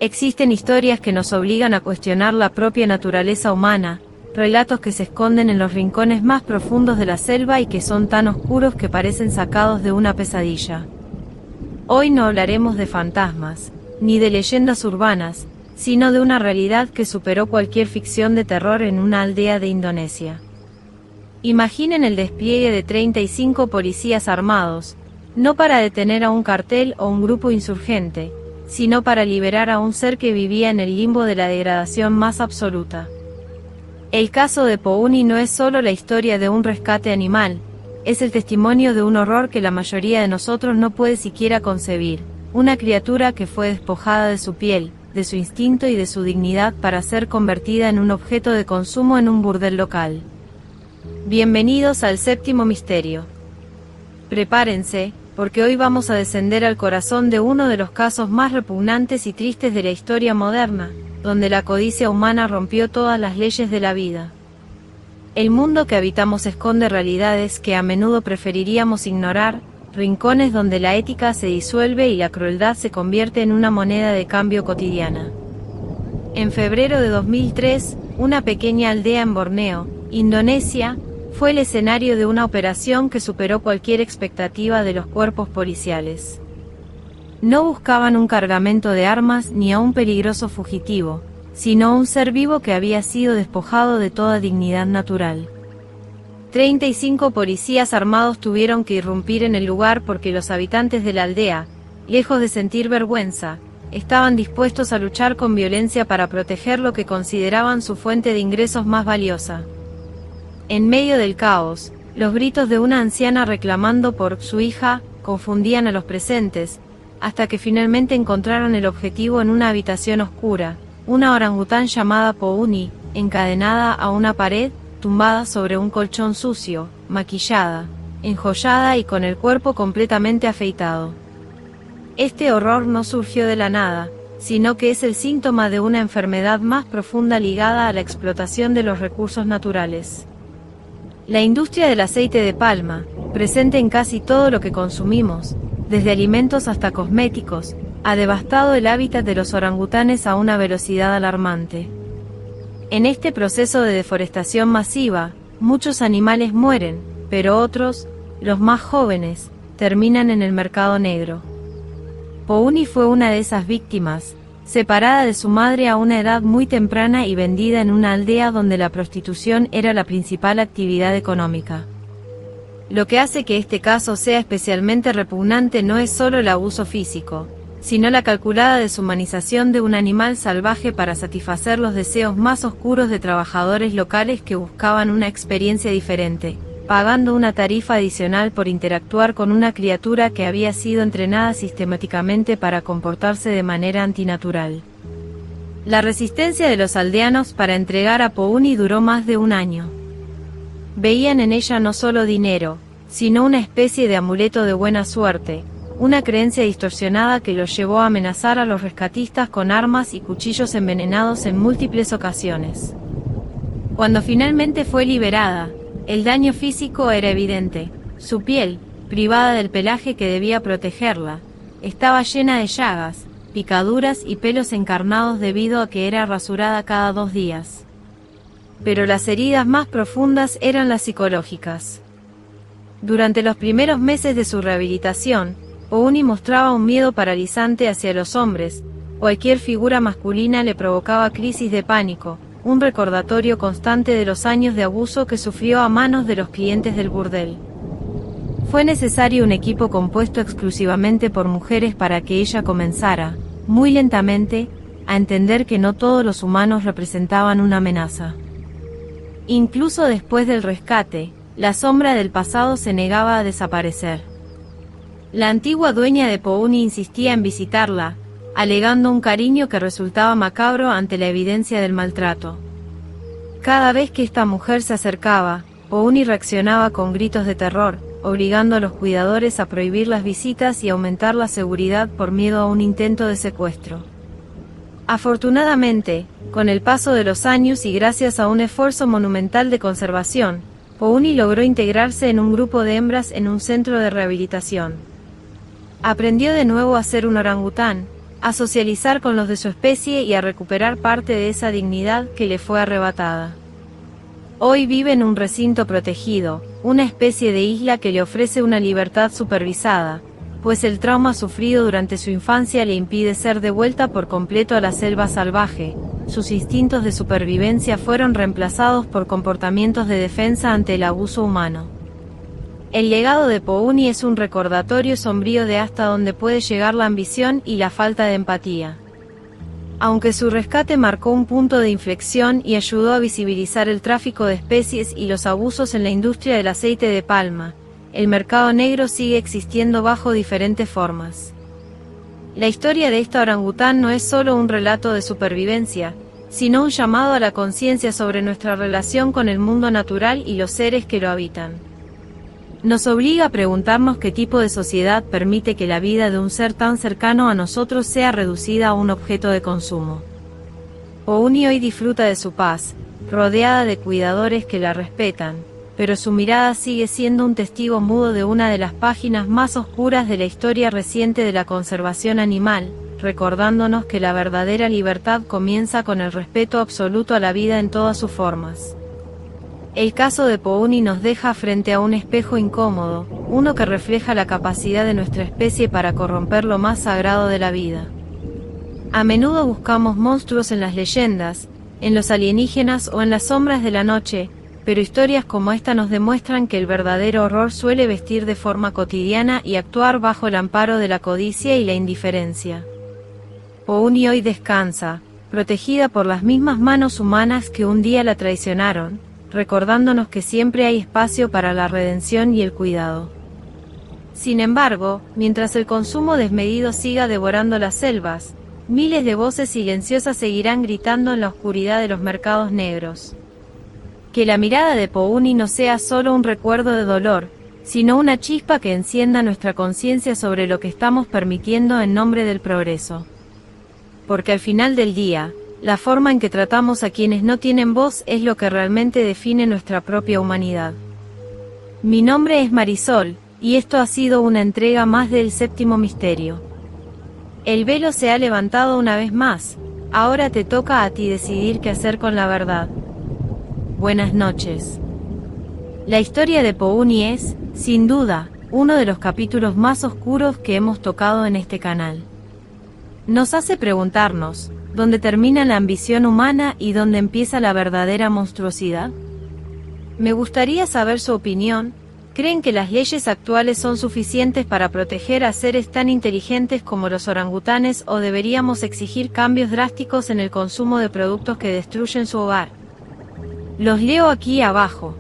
Existen historias que nos obligan a cuestionar la propia naturaleza humana, relatos que se esconden en los rincones más profundos de la selva y que son tan oscuros que parecen sacados de una pesadilla. Hoy no hablaremos de fantasmas, ni de leyendas urbanas, sino de una realidad que superó cualquier ficción de terror en una aldea de Indonesia. Imaginen el despliegue de 35 policías armados, no para detener a un cartel o un grupo insurgente, sino para liberar a un ser que vivía en el limbo de la degradación más absoluta. El caso de Pouni no es solo la historia de un rescate animal, es el testimonio de un horror que la mayoría de nosotros no puede siquiera concebir, una criatura que fue despojada de su piel, de su instinto y de su dignidad para ser convertida en un objeto de consumo en un burdel local. Bienvenidos al séptimo misterio. Prepárense, porque hoy vamos a descender al corazón de uno de los casos más repugnantes y tristes de la historia moderna, donde la codicia humana rompió todas las leyes de la vida. El mundo que habitamos esconde realidades que a menudo preferiríamos ignorar, rincones donde la ética se disuelve y la crueldad se convierte en una moneda de cambio cotidiana. En febrero de 2003, una pequeña aldea en Borneo, Indonesia, fue el escenario de una operación que superó cualquier expectativa de los cuerpos policiales. No buscaban un cargamento de armas ni a un peligroso fugitivo, sino un ser vivo que había sido despojado de toda dignidad natural. 35 policías armados tuvieron que irrumpir en el lugar porque los habitantes de la aldea, lejos de sentir vergüenza, estaban dispuestos a luchar con violencia para proteger lo que consideraban su fuente de ingresos más valiosa. En medio del caos, los gritos de una anciana reclamando por su hija confundían a los presentes, hasta que finalmente encontraron el objetivo en una habitación oscura, una orangután llamada Pouni, encadenada a una pared, tumbada sobre un colchón sucio, maquillada, enjollada y con el cuerpo completamente afeitado. Este horror no surgió de la nada, sino que es el síntoma de una enfermedad más profunda ligada a la explotación de los recursos naturales. La industria del aceite de palma, presente en casi todo lo que consumimos, desde alimentos hasta cosméticos, ha devastado el hábitat de los orangutanes a una velocidad alarmante. En este proceso de deforestación masiva, muchos animales mueren, pero otros, los más jóvenes, terminan en el mercado negro. Pouni fue una de esas víctimas, separada de su madre a una edad muy temprana y vendida en una aldea donde la prostitución era la principal actividad económica. Lo que hace que este caso sea especialmente repugnante no es solo el abuso físico, sino la calculada deshumanización de un animal salvaje para satisfacer los deseos más oscuros de trabajadores locales que buscaban una experiencia diferente, pagando una tarifa adicional por interactuar con una criatura que había sido entrenada sistemáticamente para comportarse de manera antinatural. La resistencia de los aldeanos para entregar a Pouni duró más de un año. Veían en ella no solo dinero, sino una especie de amuleto de buena suerte, una creencia distorsionada que los llevó a amenazar a los rescatistas con armas y cuchillos envenenados en múltiples ocasiones. Cuando finalmente fue liberada, el daño físico era evidente. Su piel, privada del pelaje que debía protegerla, estaba llena de llagas, picaduras y pelos encarnados debido a que era rasurada cada 2 días. Pero las heridas más profundas eran las psicológicas. Durante los primeros meses de su rehabilitación, Pouni mostraba un miedo paralizante hacia los hombres. Cualquier figura masculina le provocaba crisis de pánico, un recordatorio constante de los años de abuso que sufrió a manos de los clientes del burdel. Fue necesario un equipo compuesto exclusivamente por mujeres para que ella comenzara, muy lentamente, a entender que no todos los humanos representaban una amenaza. Incluso después del rescate, la sombra del pasado se negaba a desaparecer. La antigua dueña de Pouni insistía en visitarla, alegando un cariño que resultaba macabro ante la evidencia del maltrato. Cada vez que esta mujer se acercaba, Pouni reaccionaba con gritos de terror, obligando a los cuidadores a prohibir las visitas y aumentar la seguridad por miedo a un intento de secuestro. Afortunadamente, con el paso de los años y gracias a un esfuerzo monumental de conservación, Pouni logró integrarse en un grupo de hembras en un centro de rehabilitación. Aprendió de nuevo a ser un orangután, a socializar con los de su especie y a recuperar parte de esa dignidad que le fue arrebatada. Hoy vive en un recinto protegido, una especie de isla que le ofrece una libertad supervisada, pues el trauma sufrido durante su infancia le impide ser devuelta por completo a la selva salvaje. Sus instintos de supervivencia fueron reemplazados por comportamientos de defensa ante el abuso humano. El legado de Pouni es un recordatorio sombrío de hasta dónde puede llegar la ambición y la falta de empatía. Aunque su rescate marcó un punto de inflexión y ayudó a visibilizar el tráfico de especies y los abusos en la industria del aceite de palma, el mercado negro sigue existiendo bajo diferentes formas. La historia de esta orangután no es solo un relato de supervivencia, sino un llamado a la conciencia sobre nuestra relación con el mundo natural y los seres que lo habitan. Nos obliga a preguntarnos qué tipo de sociedad permite que la vida de un ser tan cercano a nosotros sea reducida a un objeto de consumo. Pouni hoy disfruta de su paz, rodeada de cuidadores que la respetan, pero su mirada sigue siendo un testigo mudo de una de las páginas más oscuras de la historia reciente de la conservación animal, recordándonos que la verdadera libertad comienza con el respeto absoluto a la vida en todas sus formas. El caso de Pouni nos deja frente a un espejo incómodo, uno que refleja la capacidad de nuestra especie para corromper lo más sagrado de la vida. A menudo buscamos monstruos en las leyendas, en los alienígenas o en las sombras de la noche, pero historias como esta nos demuestran que el verdadero horror suele vestir de forma cotidiana y actuar bajo el amparo de la codicia y la indiferencia. Pouni hoy descansa, protegida por las mismas manos humanas que un día la traicionaron, recordándonos que siempre hay espacio para la redención y el cuidado. Sin embargo, mientras el consumo desmedido siga devorando las selvas, miles de voces silenciosas seguirán gritando en la oscuridad de los mercados negros. Que la mirada de Pouni no sea solo un recuerdo de dolor, sino una chispa que encienda nuestra conciencia sobre lo que estamos permitiendo en nombre del progreso. Porque al final del día, la forma en que tratamos a quienes no tienen voz es lo que realmente define nuestra propia humanidad. Mi nombre es Marisol, y esto ha sido una entrega más del Séptimo Misterio. El velo se ha levantado una vez más, ahora te toca a ti decidir qué hacer con la verdad. Buenas noches. La historia de Pouni es, sin duda, uno de los capítulos más oscuros que hemos tocado en este canal. Nos hace preguntarnos, ¿dónde termina la ambición humana y dónde empieza la verdadera monstruosidad? Me gustaría saber su opinión. ¿Creen que las leyes actuales son suficientes para proteger a seres tan inteligentes como los orangutanes o deberíamos exigir cambios drásticos en el consumo de productos que destruyen su hogar? Los leo aquí abajo.